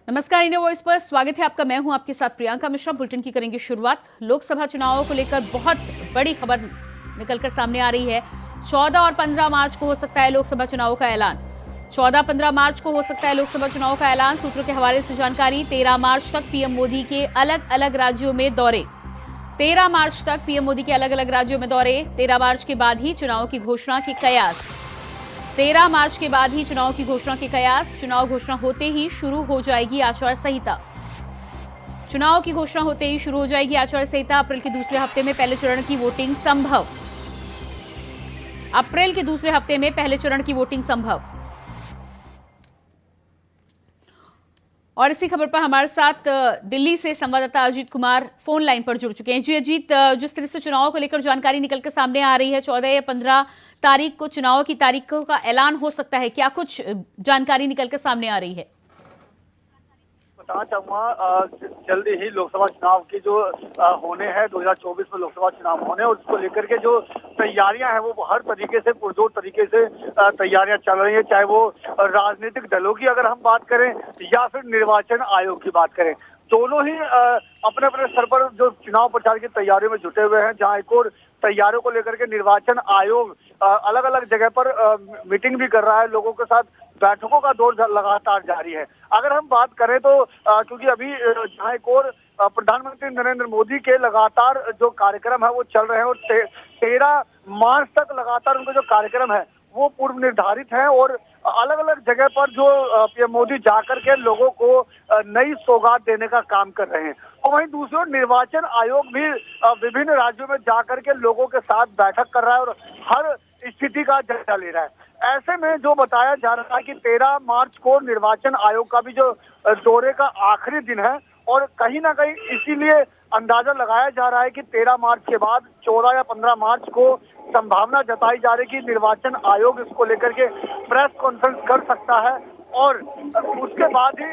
नमस्कार, India voice पर स्वागत है आपका। मैं हूं आपके साथ प्रियंका मिश्रा। बुलेटिन की करेंगे शुरुआत। लोकसभा चुनावों को लेकर बहुत बड़ी खबर निकलकर सामने आ रही है। 14 और 15 मार्च को हो सकता है लोकसभा चुनावों का ऐलान। 14-15 मार्च को हो सकता है लोकसभा चुनाव का ऐलान। सूत्रों के हवाले से जानकारी। 13 मार्च तक पीएम मोदी के अलग अलग राज्यों में दौरे। 13 मार्च तक पीएम मोदी के अलग अलग राज्यों में दौरे। 13 मार्च के बाद ही चुनाव की घोषणा के कयास। 13 मार्च के बाद ही चुनाव की घोषणा के कयास। चुनाव घोषणा होते ही शुरू हो जाएगी आचार संहिता। चुनाव की घोषणा होते ही शुरू हो जाएगी आचार संहिता। अप्रैल के दूसरे हफ्ते में पहले चरण की वोटिंग संभव। अप्रैल के दूसरे हफ्ते में पहले चरण की वोटिंग संभव। और इसी खबर पर हमारे साथ दिल्ली से संवाददाता अजीत कुमार फोन लाइन पर जुड़ चुके हैं। जी अजीत, जिस तरह से चुनाव को लेकर जानकारी निकलकर सामने आ रही है, 14 या 15 तारीख को चुनाव की तारीखों का ऐलान हो सकता है, क्या कुछ जानकारी निकलकर सामने आ रही है? बताना चाहूंगा जल्दी ही लोकसभा चुनाव की जो होने हैं 2024 में लोकसभा चुनाव होने, और उसको लेकर के जो तैयारियां हैं वो हर तरीके से पुरजोर तरीके से तैयारियां चल रही है। चाहे वो राजनीतिक दलों की अगर हम बात करें या फिर निर्वाचन आयोग की बात करें, दोनों ही अपने अपने स्तर पर जो चुनाव प्रचार की तैयारियों में जुटे हुए हैं। जहां एक और तैयारियों को लेकर के निर्वाचन आयोग अलग अलग जगह पर मीटिंग भी कर रहा है, लोगों के साथ बैठकों का दौर लगातार जारी है। अगर हम बात करें तो क्योंकि अभी जहां एक और प्रधानमंत्री नरेंद्र मोदी के लगातार जो कार्यक्रम है वो चल रहे हैं, और 13 मार्च तक लगातार उनके जो कार्यक्रम है वो पूर्व निर्धारित है, और अलग अलग जगह पर जो पीएम मोदी जाकर के लोगों को नई सौगात देने का काम कर रहे हैं। और वहीं दूसरी ओर निर्वाचन आयोग भी विभिन्न राज्यों में जाकर के लोगों के साथ बैठक कर रहा है और हर स्थिति का जायजा ले रहा है। ऐसे में जो बताया जा रहा है कि 13 मार्च को निर्वाचन आयोग का भी जो दौरे का आखिरी दिन है, और कहीं ना कहीं इसीलिए अंदाजा लगाया जा रहा है कि 13 मार्च के बाद 14 या 15 मार्च को संभावना जताई जा रही है कि निर्वाचन आयोग इसको लेकर के प्रेस कॉन्फ्रेंस कर सकता है, और उसके बाद ही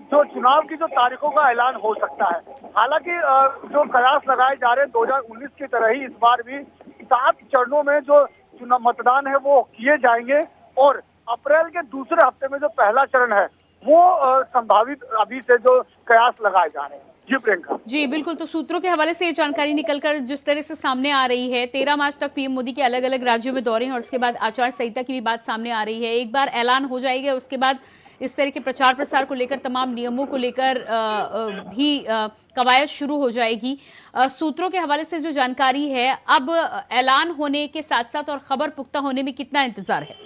जो चुनाव की जो तारीखों का ऐलान हो सकता है। हालांकि जो कयास लगाए जा रहे हैं 2019 की तरह ही इस बार भी 7 चरणों में जो चुनाव मतदान है वो किए जाएंगे, और अप्रैल के दूसरे हफ्ते में जो पहला चरण है वो संभावित अभी से जो कयास लगाए जा रहे हैं। जी प्रियंका। जी बिल्कुल, तो सूत्रों के हवाले से ये जानकारी निकलकर जिस तरह से सामने आ रही है, 13 मार्च तक पीएम मोदी के अलग अलग राज्यों में दौरे हैं, और उसके बाद आचार संहिता की भी बात सामने आ रही है। एक बार ऐलान हो जाएगा, उसके बाद इस तरह के प्रचार प्रसार को लेकर, तमाम नियमों को लेकर भी कवायद शुरू हो जाएगी। सूत्रों के हवाले से जो जानकारी है, अब ऐलान होने के साथ साथ और खबर पुख्ता होने में कितना इंतजार है?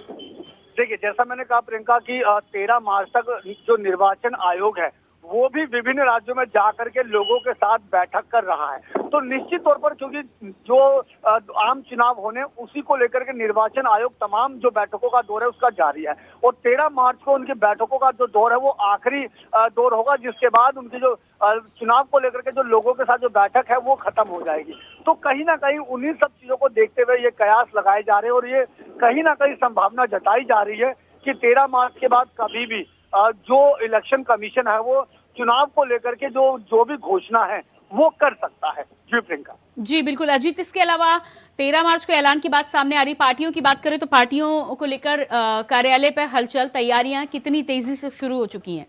देखिए, जैसा मैंने कहा प्रियंका की 13 मार्च तक जो निर्वाचन आयोग है वो भी विभिन्न राज्यों में जाकर के लोगों के साथ बैठक कर रहा है। तो निश्चित तौर पर क्योंकि जो आम चुनाव होने उसी को लेकर के निर्वाचन आयोग तमाम जो बैठकों का दौर है उसका जारी है, और 13 मार्च को उनकी बैठकों का जो दौर है वो आखिरी दौर होगा, जिसके बाद उनकी जो चुनाव को लेकर के जो लोगों के साथ जो बैठक है वो खत्म हो जाएगी। तो कहीं ना कहीं उन्हीं सब चीजों को देखते हुए ये कयास लगाए जा रहे हैं, और ये कहीं ना कहीं संभावना जताई जा रही है कि 13 मार्च के बाद कभी भी जो इलेक्शन कमीशन है वो चुनाव को लेकर के जो भी घोषणा है वो कर सकता है। जी प्रियंका। जी बिल्कुल अजीत, इसके अलावा 13 मार्च को ऐलान की बात सामने आ रही। पार्टियों की बात करें तो पार्टियों को लेकर कार्यालय पर हलचल, तैयारियां कितनी तेजी से शुरू हो चुकी हैं?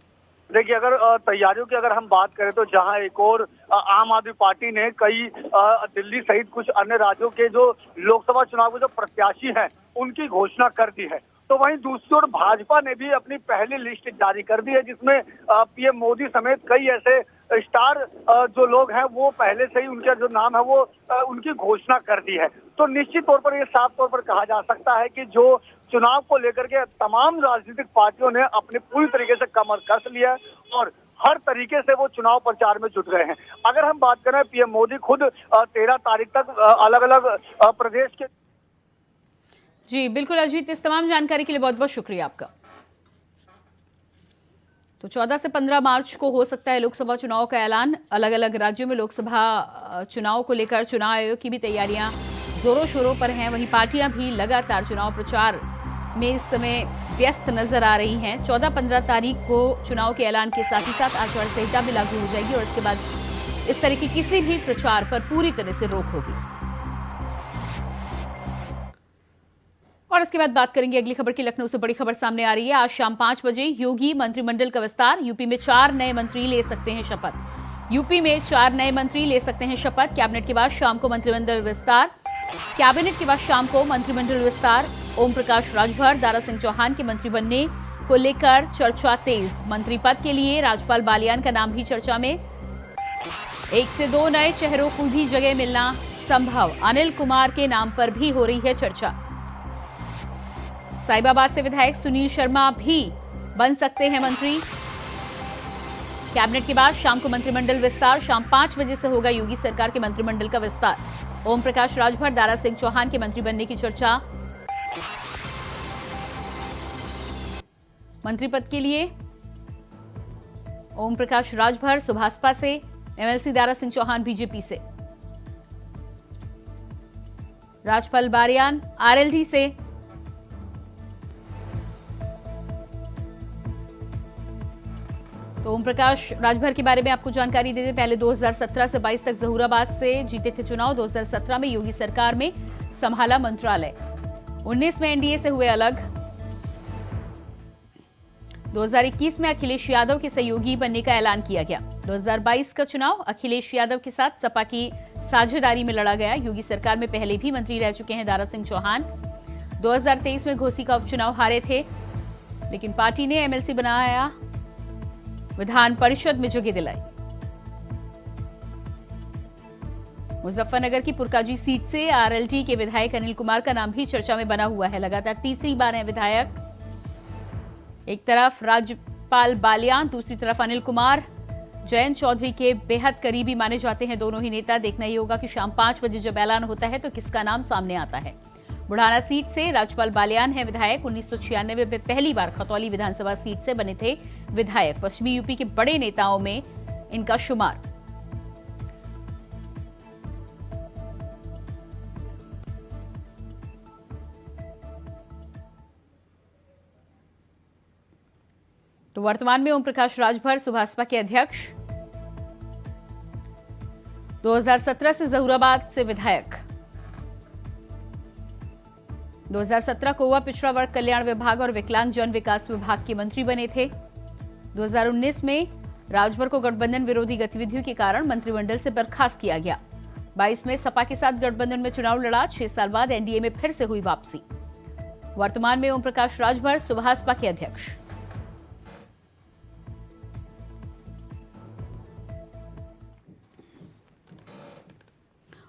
देखिए, अगर तैयारियों की अगर हम बात करें तो जहां एक और आम आदमी पार्टी ने कई दिल्ली सहित कुछ अन्य राज्यों के जो लोकसभा चुनाव के जो प्रत्याशी हैं उनकी घोषणा कर दी है, तो वहीं दूसरी ओर भाजपा ने भी अपनी पहली लिस्ट जारी कर दी है, जिसमें पीएम मोदी समेत कई ऐसे स्टार जो लोग हैं वो पहले से ही उनका जो नाम है वो उनकी घोषणा कर दी है। तो निश्चित तौर पर ये साफ तौर पर कहा जा सकता है कि जो चुनाव को लेकर के तमाम राजनीतिक पार्टियों ने अपने पूरी तरीके से कमर कस लिया है, और हर तरीके से वो चुनाव प्रचार में जुट गए हैं। अगर हम बात करें, पीएम मोदी खुद 13 तारीख तक अलग अलग प्रदेश के। जी बिल्कुल अजीत, इस तमाम जानकारी के लिए बहुत बहुत शुक्रिया आपका। तो 14 से 15 मार्च को हो सकता है लोकसभा चुनाव का ऐलान। अलग अलग राज्यों में लोकसभा चुनाव को लेकर चुनाव आयोग की भी तैयारियां जोरों शोरों पर हैं। वहीं पार्टियां भी लगातार चुनाव प्रचार में इस समय व्यस्त नजर आ रही हैं। 14-15 तारीख को चुनाव के ऐलान के साथ ही साथ आचार संहिता भी लागू हो जाएगी, और इसके बाद इस तरह के किसी भी प्रचार पर पूरी तरह से रोक होगी। और और इसके बाद बात करेंगे अगली खबर की। लखनऊ से बड़ी खबर सामने आ रही है। आज शाम 5 बजे योगी मंत्रिमंडल का विस्तार। यूपी में 4 नए मंत्री ले सकते हैं शपथ। यूपी में 4 नए मंत्री ले सकते हैं शपथ। कैबिनेट के बाद शाम को मंत्रिमंडल विस्तार। कैबिनेट के बाद शाम को मंत्रिमंडल विस्तार। ओम प्रकाश राजभर, दारा सिंह चौहान के मंत्री बनने को लेकर चर्चा तेज। मंत्री पद के लिए राजपाल बालियान का नाम भी चर्चा में। 1 से 2 नए चेहरों को भी जगह मिलना संभव। अनिल कुमार के नाम पर भी हो रही है चर्चा। साहिबाबाद से विधायक सुनील शर्मा भी बन सकते हैं मंत्री। कैबिनेट के बाद शाम को मंत्रिमंडल विस्तार। शाम 5 बजे से होगा योगी सरकार के मंत्रिमंडल का विस्तार। ओम प्रकाश राजभर, दारा सिंह चौहान के मंत्री बनने की चर्चा। मंत्री पद के लिए ओम प्रकाश राजभर सुभाषपा से, एमएलसी दारा सिंह चौहान बीजेपी से, राजपाल बालियान आरएलडी से, तो ओम प्रकाश राजभर के बारे में आपको जानकारी दे दें। पहले 2017 से 22 तक जहूराबाद से जीते थे चुनाव। 2017 में योगी सरकार में संभाला मंत्रालय। 19 में एनडीए से हुए अलग। 2021 में अखिलेश यादव के सहयोगी बनने का ऐलान किया गया। 2022 का चुनाव अखिलेश यादव के साथ सपा की साझेदारी में लड़ा गया। योगी सरकार में पहले भी मंत्री रह चुके हैं दारा सिंह चौहान। 2023 में घोसी का उपचुनाव हारे थे, लेकिन पार्टी ने एमएलसी बनाया, विधान परिषद में जगह दिलाई। मुजफ्फरनगर की पुरकाजी सीट से आरएलडी के विधायक अनिल कुमार का नाम भी चर्चा में बना हुआ है। लगातार तीसरी बार है विधायक। एक तरफ राजपाल बालियान, दूसरी तरफ अनिल कुमार। जयंत चौधरी के बेहद करीबी माने जाते हैं दोनों ही नेता। देखना ही होगा कि शाम 5 बजे जब ऐलान होता है तो किसका नाम सामने आता है। बुढ़ाना सीट से राजपाल बालियान है विधायक। 1996 में पहली बार खतौली विधानसभा सीट से बने थे विधायक। पश्चिमी यूपी के बड़े नेताओं में इनका शुमार। तो वर्तमान में ओम प्रकाश राजभर सुभाषपा के अध्यक्ष। 2017 से जहूराबाद से विधायक। 2017 को पिछड़ा वर्ग कल्याण विभाग और विकलांग जन विकास विभाग के मंत्री बने थे। 2019 में राजभर को गठबंधन विरोधी गतिविधियों के कारण मंत्रिमंडल से बर्खास्त किया गया। 22 में सपा के साथ गठबंधन में चुनाव लड़ा। 6 साल बाद एनडीए में फिर से हुई वापसी। वर्तमान में ओम प्रकाश राजभर सुभाषपा के अध्यक्ष।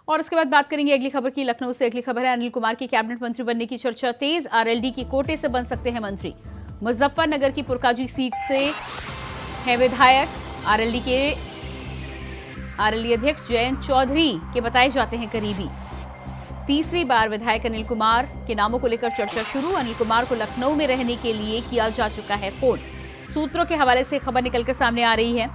और इसके बाद बात करेंगे अगली खबर की। लखनऊ से अगली खबर है, अनिल कुमार की कैबिनेट मंत्री बनने की चर्चा तेज। आरएलडी की कोटे से बन सकते हैं मंत्री। मुजफ्फरनगर की पुरकाजी सीट से है विधायक। आरएलडी अध्यक्ष जयंत चौधरी के बताए जाते हैं करीबी। तीसरी बार विधायक अनिल कुमार के नामों को लेकर चर्चा शुरू। अनिल कुमार को लखनऊ में रहने के लिए किया जा चुका है फोन। सूत्रों के हवाले से खबर निकलकर सामने आ रही है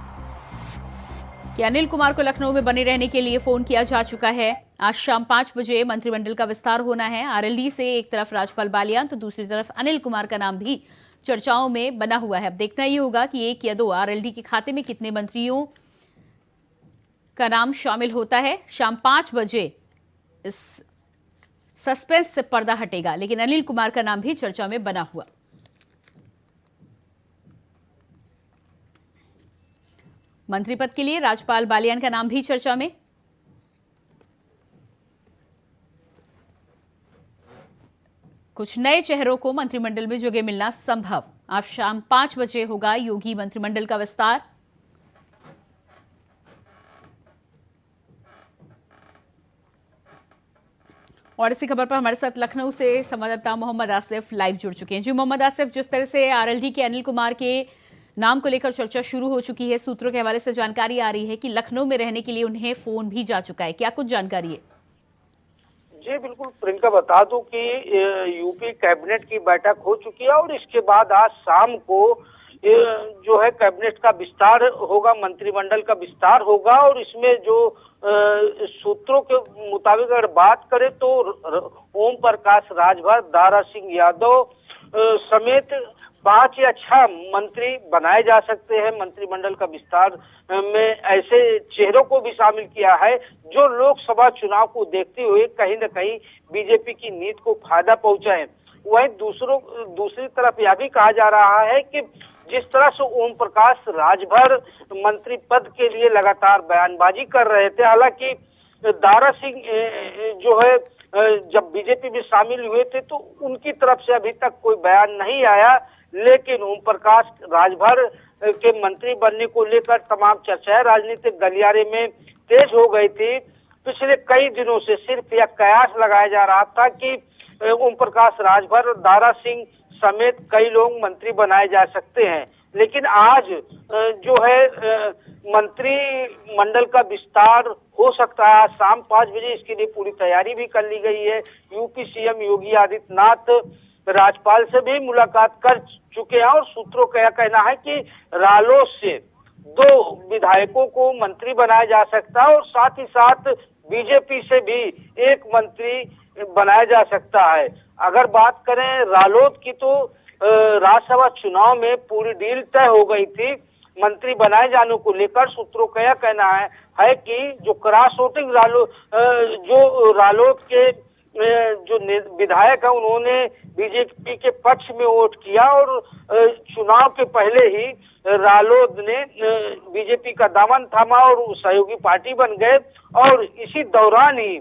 कि अनिल कुमार को लखनऊ में बने रहने के लिए फोन किया जा चुका है। आज शाम 5 बजे मंत्रिमंडल का विस्तार होना है। आरएलडी से एक तरफ राजपाल बालियान तो दूसरी तरफ अनिल कुमार का नाम भी चर्चाओं में बना हुआ है। अब देखना ये होगा कि 1 या 2 आरएलडी के खाते में कितने मंत्रियों का नाम शामिल होता है। शाम 5 बजे इस सस्पेंस से पर्दा हटेगा, लेकिन अनिल कुमार का नाम भी चर्चा में बना हुआ। मंत्री पद के लिए राजपाल बालियान का नाम भी चर्चा में। कुछ नए चेहरों को मंत्रिमंडल में जगह मिलना संभव। आज शाम 5 बजे होगा योगी मंत्रिमंडल का विस्तार। और इसी खबर पर हमारे साथ लखनऊ से संवाददाता मोहम्मद आसिफ लाइव जुड़ चुके हैं। जी मोहम्मद आसिफ, जिस तरह से आरएलडी के अनिल कुमार के नाम को लेकर चर्चा शुरू हो चुकी है, सूत्रों के हवाले से जानकारी आ रही है कि लखनऊ में रहने के लिए उन्हें फोन भी जा चुका है, क्या कुछ जानकारी है? जी बिल्कुल प्रियंका, बता दूं कि यूपी कैबिनेट की बैठक हो चुकी है और इसके बाद आज शाम को जो है कैबिनेट का विस्तार होगा, मंत्रिमंडल का विस्तार होगा। और इसमें जो सूत्रों के मुताबिक अगर बात करें तो ओम प्रकाश राजभर, दारा सिंह यादव समेत 5 या 6 मंत्री बनाए जा सकते हैं। मंत्रिमंडल का विस्तार में ऐसे चेहरों को भी शामिल किया है जो लोकसभा चुनाव को देखते हुए कहीं न कहीं बीजेपी की नीति को फायदा पहुंचाए। वहीं दूसरी तरफ यह भी कहा जा रहा है कि जिस तरह से ओम प्रकाश राजभर मंत्री पद के लिए लगातार बयानबाजी कर रहे थे, हालांकि दारा सिंह जो है जब बीजेपी में शामिल हुए थे तो उनकी तरफ से अभी तक कोई बयान नहीं आया, लेकिन ओम प्रकाश राजभर के मंत्री बनने को लेकर तमाम चर्चाएं राजनीतिक गलियारे में तेज हो गई थी। पिछले कई दिनों से सिर्फ यह कयास लगाया जा रहा था कि ओम प्रकाश राजभर, दारा सिंह समेत कई लोग मंत्री बनाए जा सकते हैं, लेकिन आज जो है मंत्री मंडल का विस्तार हो सकता है। आज शाम 5 बजे इसके लिए पूरी तैयारी भी कर ली गई है। यूपी सीएम योगी आदित्यनाथ राज्यपाल से भी मुलाकात कर चुके हैं और सूत्रों का यह कहना है कि रालोद से 2 विधायकों को मंत्री बनाया जा सकता है और साथ ही साथ बीजेपी से भी 1 मंत्री बनाया जा सकता है। अगर बात करें रालोद की तो राज्यसभा चुनाव में पूरी डील तय हो गई थी मंत्री बनाए जाने को लेकर। सूत्रों का यह कहना है कि जो क्रॉस वोटिंग रालोद के जो विधायक है उन्होंने बीजेपी के पक्ष में वोट किया और चुनाव के पहले ही रालोद ने बीजेपी का दामन थामा और सहयोगी पार्टी बन गए और इसी दौरान ही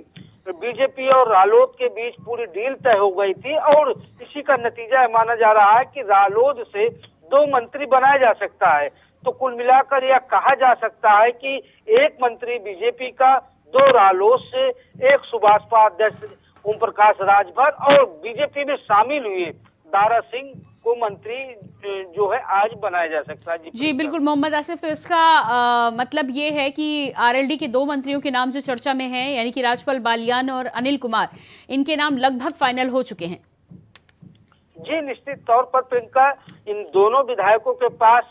बीजेपी और रालोद के बीच पूरी डील तय हो गई थी और इसी का नतीजा माना जा रहा है कि रालोद से 2 मंत्री बनाया जा सकता है। तो कुल मिलाकर यह कहा जा सकता है कि 1 मंत्री बीजेपी का, 2 रालोद से, 1 सुभाषपा अध्यक्ष ओम प्रकाश राजभर और बीजेपी में शामिल हुए दारा सिंह को मंत्री जो है आज बनाया जा सकता है। जी बिल्कुल मोहम्मद आसिफ, तो इसका मतलब ये है कि आरएलडी के 2 मंत्रियों के नाम जो चर्चा में हैं, यानी कि राजपाल बालियान और अनिल कुमार, इनके नाम लगभग फाइनल हो चुके हैं। जी निश्चित तौर पर प्रियंका, इन दोनों विधायकों के पास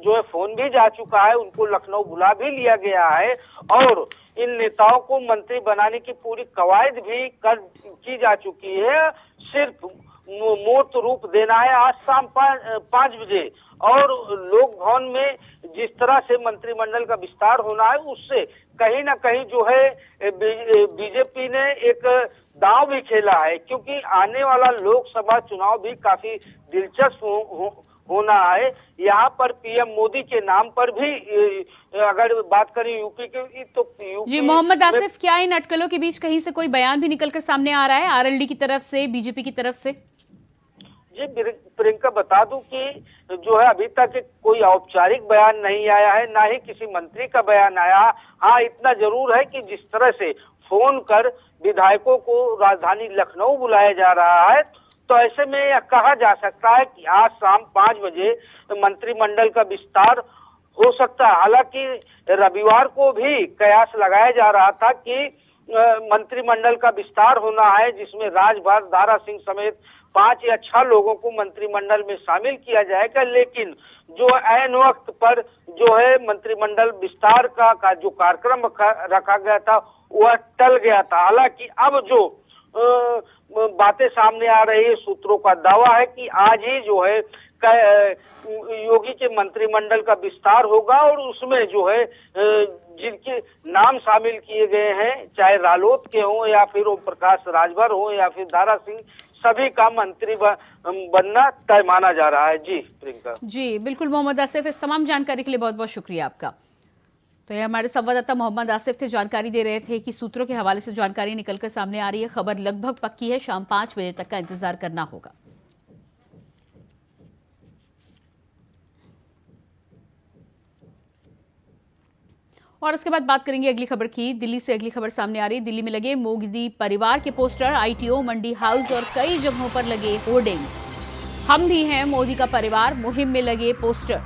जो है फोन भी जा चुका है, उनको लखनऊ बुला भी लिया गया है और इन नेताओं को मंत्री बनाने की पूरी कवायद भी की जा चुकी है। सिर्फ मूर्त रूप देना है आज शाम 5 बजे और लोक भवन में जिस तरह से मंत्रिमंडल का विस्तार होना है उससे कहीं ना कहीं जो है बीजेपी ने एक दांव भी खेला है, क्योंकि आने वाला लोकसभा चुनाव भी काफी दिलचस्प होना है। यहाँ पर पीएम मोदी के नाम पर भी अगर बात करें यूपी की तो यूपी जी मोहम्मद आसिफ, क्या इन अटकलों के बीच कहीं से कोई बयान भी निकलकर सामने आ रहा है आरएलडी की तरफ से, बीजेपी की तरफ से? जी प्रियंका, बता दूं कि जो है अभी तक कोई औपचारिक बयान नहीं आया है, ना ही किसी मंत्री का बयान आया। हाँ, इतना जरूर है कि जिस तरह से फोन कर विधायकों को राजधानी लखनऊ बुलाया जा रहा है, तो ऐसे में यह कहा जा सकता है कि आज शाम 5 बजे मंत्रिमंडल का विस्तार हो सकता है। हालांकि रविवार को भी कयास लगाया जा रहा था कि मंत्रिमंडल का विस्तार होना है, जिसमें राजभर, दारा सिंह समेत 5 या 6 लोगों को मंत्रिमंडल में शामिल किया जाएगा, लेकिन जो ऐन वक्त पर जो है मंत्रिमंडल विस्तार का जो कार्यक्रम रखा गया था वह टल गया था। हालांकि अब जो बातें सामने आ रही है, सूत्रों का दावा है कि आज ही जो है योगी के मंत्रिमंडल का विस्तार होगा और उसमें जो है जिनके नाम शामिल किए गए हैं, चाहे रालोद के हों या फिर ओम प्रकाश राजभर हो या फिर दारा सिंह, सभी का मंत्री बनना तय माना जा रहा है। जी प्रियंका। जी बिल्कुल मोहम्मद आसिफ, इस तमाम जानकारी के लिए बहुत बहुत शुक्रिया आपका। तो ये हमारे संवाददाता मोहम्मद आसिफ थे, जानकारी दे रहे थे कि सूत्रों के हवाले से जानकारी निकलकर सामने आ रही है। खबर लगभग पक्की है, शाम 5 बजे तक का इंतजार करना होगा। और इसके बाद बात करेंगे अगली खबर की। दिल्ली से अगली खबर सामने आ रही है। दिल्ली में लगे मोदी परिवार के पोस्टर, आईटीओ, मंडी हाउस और कई जगहों पर लगे होर्डिंग्स। हम भी हैं मोदी का परिवार मुहिम में लगे पोस्टर।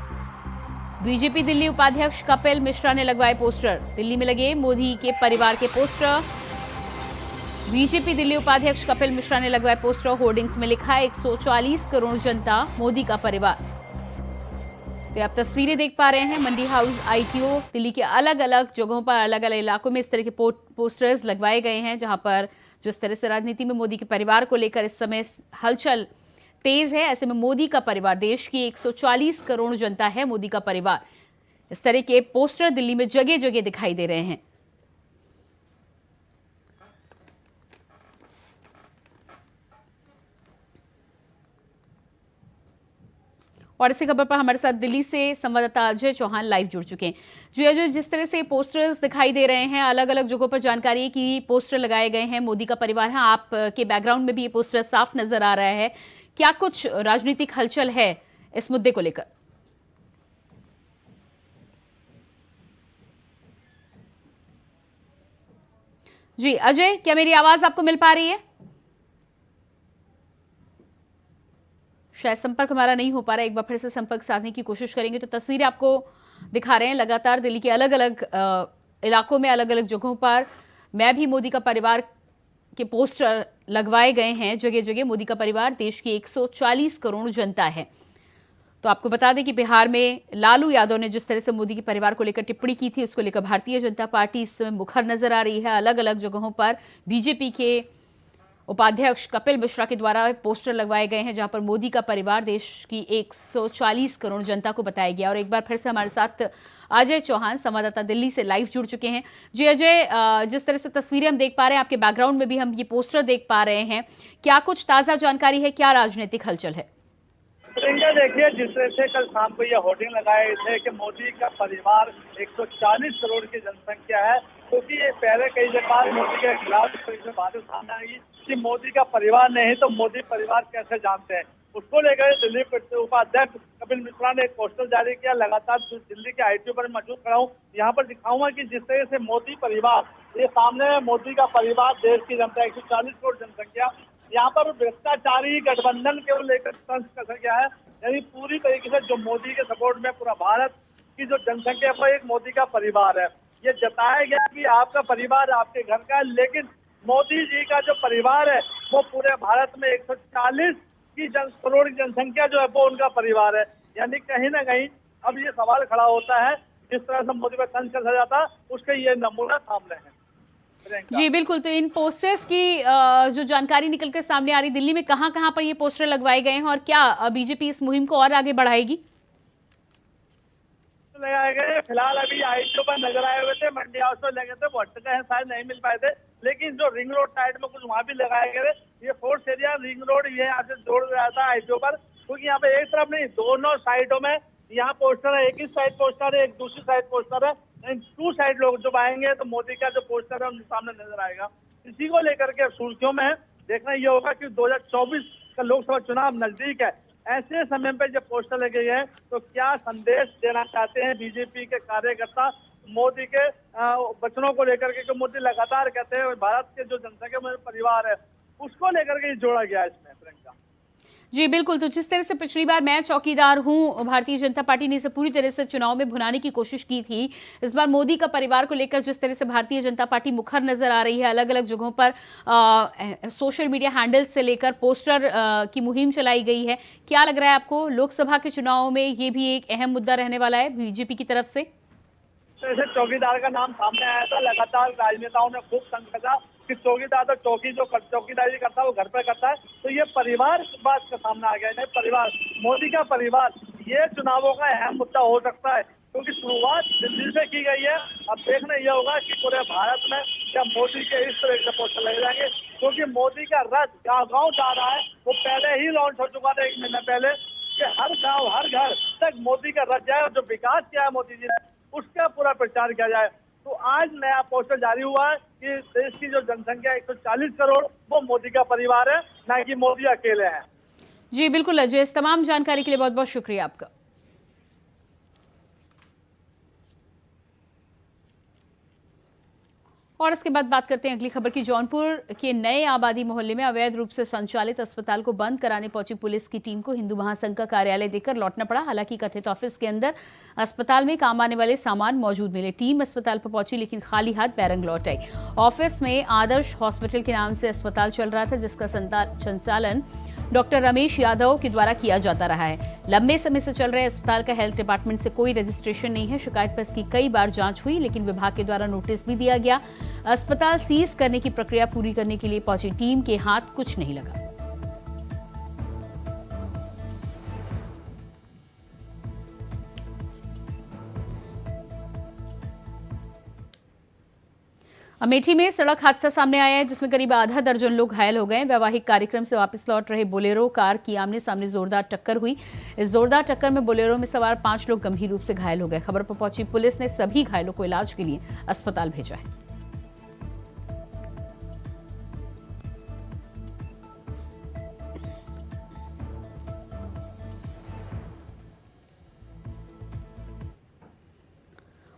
बीजेपी दिल्ली उपाध्यक्ष कपिल मिश्रा ने लगवाए पोस्टर। दिल्ली में लगे मोदी के परिवार के पोस्टर। बीजेपी दिल्ली उपाध्यक्ष कपिल मिश्रा ने लगवाए पोस्टर। होर्डिंग्स में लिखा है 140 करोड़ जनता मोदी का परिवार। तो आप तस्वीरें देख पा रहे हैं, मंडी हाउस, आईटीओ, दिल्ली के अलग अलग जगहों पर, अलग अलग इलाकों में इस तरह के पोस्टर्स लगवाए गए हैं, जहां पर जिस तरह से राजनीति में मोदी के परिवार को लेकर इस समय हलचल तेज है, ऐसे में मोदी का परिवार, देश की 140 करोड़ जनता है मोदी का परिवार, इस तरह के पोस्टर दिल्ली में जगह जगह दिखाई दे रहे हैं। और इसी खबर पर हमारे साथ दिल्ली से संवाददाता अजय चौहान लाइव जुड़ चुके हैं। जी अजय, जिस तरह से पोस्टर्स दिखाई दे रहे हैं, अलग अलग जगहों पर जानकारी है कि पोस्टर लगाए गए हैं, मोदी का परिवार है, आपके बैकग्राउंड में भी ये पोस्टर साफ नजर आ रहा है। क्या कुछ राजनीतिक हलचल है इस मुद्दे को लेकर? जी अजय, क्या मेरी आवाज आपको मिल पा रही है? शायद संपर्क हमारा नहीं हो पा रहा है, एक बार फिर से संपर्क साधने की कोशिश करेंगे। तो तस्वीरें आपको दिखा रहे हैं लगातार दिल्ली के अलग अलग इलाकों में, अलग अलग जगहों पर मैं भी मोदी का परिवार के पोस्टर लगवाए गए हैं जगह जगह। मोदी का परिवार देश की 140 करोड़ जनता है। तो आपको बता दें कि बिहार में लालू यादव ने जिस तरह से मोदी के परिवार को लेकर टिप्पणी की थी, उसको लेकर भारतीय जनता पार्टी इस समय मुखर नजर आ रही है। अलग अलग जगहों पर बीजेपी के उपाध्यक्ष कपिल मिश्रा के द्वारा पोस्टर लगवाए गए हैं, जहां पर मोदी का परिवार देश की 140 करोड़ जनता को बताया गया। और एक बार फिर से हमारे साथ अजय चौहान संवाददाता दिल्ली से लाइव जुड़ चुके हैं। जी अजय, जिस तरह से तस्वीरें हम देख पा रहे हैं, आपके बैकग्राउंड में भी हम ये पोस्टर देख पा रहे हैं, क्या कुछ ताजा जानकारी है, क्या राजनीतिक हलचल है? प्रियंका, देखिए, जिस तरह से कल शाम को ये होर्डिंग लगाए थे कि मोदी का परिवार 140 करोड़ की जनसंख्या है, क्योंकि ये पहले कई बार मोदी के खिलाफ बातें सामने आई कि मोदी का परिवार नहीं तो मोदी परिवार कैसे जानते हैं। उसको लेकर दिल्ली उपाध्यक्ष कपिल मिश्रा ने एक पोस्टर जारी किया। लगातार दिल्ली के ITO पर मौजूद खड़ा हूँ, यहाँ पर दिखाऊंगा कि जिस तरह से मोदी परिवार, ये सामने मोदी का परिवार, देश की जनता 140 करोड़ जनसंख्या, यहाँ पर भ्रष्टाचारी गठबंधन को लेकर तंज कसा गया है। यानी पूरी तरीके से जो मोदी के सपोर्ट में पूरा भारत की जो जनसंख्या वो एक मोदी का परिवार है। ये जताया गया कि आपका परिवार आपके घर का है, लेकिन मोदी जी का जो परिवार है वो पूरे भारत में 140 करोड़ की जनसंख्या जो है वो उनका परिवार है। यानी कहीं ना कहीं अब ये सवाल खड़ा होता है, जिस तरह से मोदी पर तंज कसा जाता, उसके ये नमूना सामने है। जी बिल्कुल। तो इन पोस्टर्स की जो जानकारी निकलकर सामने आ रही, दिल्ली में कहां कहां पर ये पोस्टर लगवाए गए हैं और क्या बीजेपी इस मुहिम को और आगे बढ़ाएगी? लगाए गए फिलहाल अभी ITO पर नजर आए हुए थे, मंडी हाउस में लगे थे, वो हट गए हैं, शायद नहीं मिल पाए थे। लेकिन जो रिंग रोड साइड में कुछ वहाँ भी लगाए गए थे। ये फोर्स एरिया रिंग रोड ये यहाँ से जोड़ रहा था ITO पर, क्योंकि यहाँ पे एक तरफ नहीं, दोनों साइडों में यहाँ पोस्टर है। एक ही साइड पोस्टर है, एक दूसरी साइड पोस्टर है। टू साइड लोग जब आएंगे तो मोदी का जो पोस्टर है उनके सामने नजर आएगा। इसी को लेकर के सुर्खियों में देखना ये होगा कि 2024 का लोकसभा चुनाव नजदीक है। ऐसे समय पे जब पोस्टर लगे हैं तो क्या संदेश देना चाहते हैं बीजेपी के कार्यकर्ता मोदी के वचनों को लेकर के? मोदी लगातार कहते हैं भारत के जो जनसंख्या में परिवार है उसको लेकर के जोड़ा गया इसमें। प्रियंका जी बिल्कुल। तो जिस तरह से पिछली बार मैं चौकीदार हूं, भारतीय जनता पार्टी ने इसे पूरी तरह से चुनाव में भुनाने की कोशिश की थी। इस बार मोदी का परिवार को लेकर जिस तरह से भारतीय जनता पार्टी मुखर नजर आ रही है, अलग अलग जगहों पर सोशल मीडिया हैंडल्स से लेकर पोस्टर की मुहिम चलाई गई है, क्या लग रहा है आपको लोकसभा के चुनाव में ये भी एक अहम मुद्दा रहने वाला है बीजेपी की तरफ से? जैसे चौकीदार का नाम सामने आया था, लगातार राजनेताओं ने खूब तंग कसा कि चौकीदार तो चौकीदारी करता है वो घर पे करता है। तो ये परिवार बात का सामने आ गया है। परिवार, मोदी का परिवार, ये चुनावों का अहम मुद्दा हो सकता है, क्योंकि शुरुआत दिल्ली से की गई है। अब देखना यह होगा कि पूरे भारत में क्या मोदी के इस तरह से पोस्टर लगे जाएंगे, क्योंकि मोदी का रथ गाँव जा रहा है। वो पहले ही लॉन्च हो चुका था 1 महीना पहले कि हर गाँव हर घर तक मोदी का रथ जाए और जो विकास किया है मोदी जी ने उसका पूरा प्रचार किया जाए। तो आज नया पोस्टर जारी हुआ है कि देश की जो जनसंख्या 140 करोड़ वो मोदी का परिवार है, ना कि मोदी अकेले हैं। जी बिल्कुल अजय, इस तमाम जानकारी के लिए बहुत बहुत शुक्रिया आपका। और इसके बाद बात करते हैं अगली खबर की। जौनपुर के नए आबादी मोहल्ले में अवैध रूप से संचालित अस्पताल को बंद कराने पहुंची पुलिस की टीम को हिंदू महासंघ का कार्यालय देकर लौटना पड़ा। हालांकि कथित ऑफिस के अंदर अस्पताल में काम आने वाले सामान मौजूद मिले। टीम अस्पताल पर पहुंची लेकिन खाली हाथ बैरंग लौट आई। ऑफिस में आदर्श हॉस्पिटल के नाम से अस्पताल चल रहा था, जिसका संचालन डॉक्टर रमेश यादव के द्वारा किया जाता रहा है। लंबे समय से चल रहे अस्पताल का हेल्थ डिपार्टमेंट से कोई रजिस्ट्रेशन नहीं है। शिकायत पर इसकी कई बार जांच हुई, लेकिन विभाग के द्वारा नोटिस भी दिया गया। अस्पताल सीज करने की प्रक्रिया पूरी करने के लिए पहुंची टीम के हाथ कुछ नहीं लगा। अमेठी में सड़क हादसा सामने आया है जिसमें करीब आधा दर्जन लोग घायल हो गए। वैवाहिक कार्यक्रम से वापस लौट रहे बोलेरो कार की आमने सामने जोरदार टक्कर हुई। इस जोरदार टक्कर में बोलेरो में सवार 5 लोग गंभीर रूप से घायल हो गए। खबर पर पहुंची पुलिस ने सभी घायलों को इलाज के लिए अस्पताल भेजा है।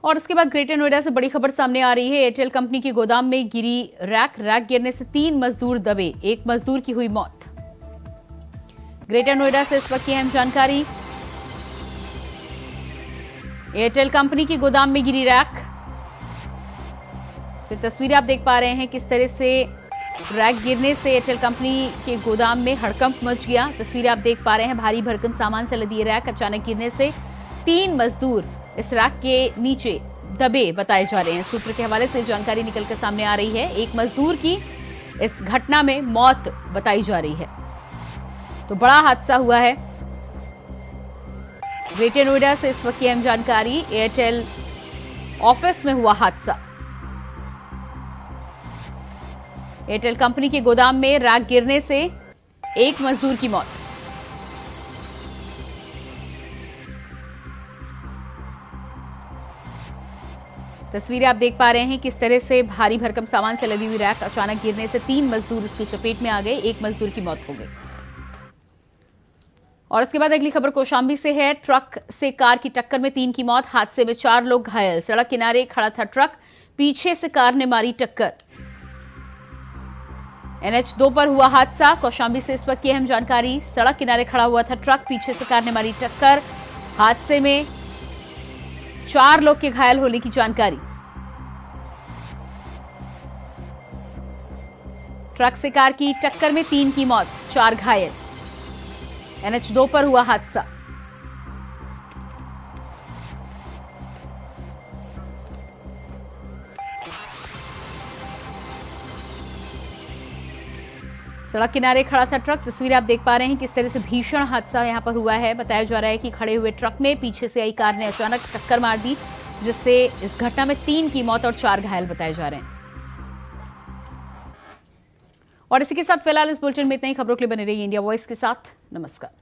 और इसके बाद ग्रेटर नोएडा से बड़ी खबर सामने आ रही है। एयरटेल कंपनी के गोदाम में गिरी रैक गिरने से 3 मजदूर दबे, 1 मजदूर की हुई मौत। ग्रेटर नोएडा से इस वक्त की अहम जानकारी। एयरटेल कंपनी के गोदाम में गिरी रैक। तो तस्वीरें आप देख पा रहे हैं किस तरह से रैक गिरने से एयरटेल कंपनी के गोदाम में हड़कंप मच गया। तस्वीरें आप देख पा रहे हैं, भारी भरकम सामान से लदी रैक अचानक गिरने से 3 मजदूर इस रैक के नीचे दबे बताए जा रहे हैं। सूत्र के हवाले से जानकारी निकलकर सामने आ रही है। 1 मजदूर की इस घटना में मौत बताई जा रही है। तो बड़ा हादसा हुआ है। ग्रेटर नोएडा से इस वक्त की अहम जानकारी। एयरटेल ऑफिस में हुआ हादसा। एयरटेल कंपनी के गोदाम में रैक गिरने से 1 मजदूर की मौत। तस्वीरें आप देख पा रहे हैं किस तरह से भारी भरकम सामान से लदी हुई रैक अचानक गिरने से 3 मजदूर उसकी चपेट में आ गए, 1 मजदूर की मौत हो गई। और इसके बाद अगली खबर कौशाम्बी से है। ट्रक से कार की टक्कर में 3 की मौत, हादसे में 4 लोग घायल। सड़क किनारे खड़ा था ट्रक, पीछे से कार ने मारी टक्कर। NH 2 पर हुआ हादसा। कौशाम्बी से इस वक्त की अहम जानकारी। सड़क किनारे खड़ा हुआ था ट्रक, पीछे से कार ने मारी टक्कर। हादसे में 4 लोग के घायल होने की जानकारी। ट्रक से कार की टक्कर में 3 की मौत, 4 घायल। NH 2 पर हुआ हादसा। सड़क किनारे खड़ा था ट्रक। तस्वीरें आप देख पा रहे हैं किस तरह से भीषण हादसा यहां पर हुआ है। बताया जा रहा है कि खड़े हुए ट्रक में पीछे से आई कार ने अचानक टक्कर मार दी, जिससे इस घटना में 3 की मौत और 4 घायल बताए जा रहे हैं। और इसी के साथ फिलहाल इस बुलेटिन में इतना ही। खबरों के लिए बने रहिए इंडिया वॉइस के साथ। नमस्कार।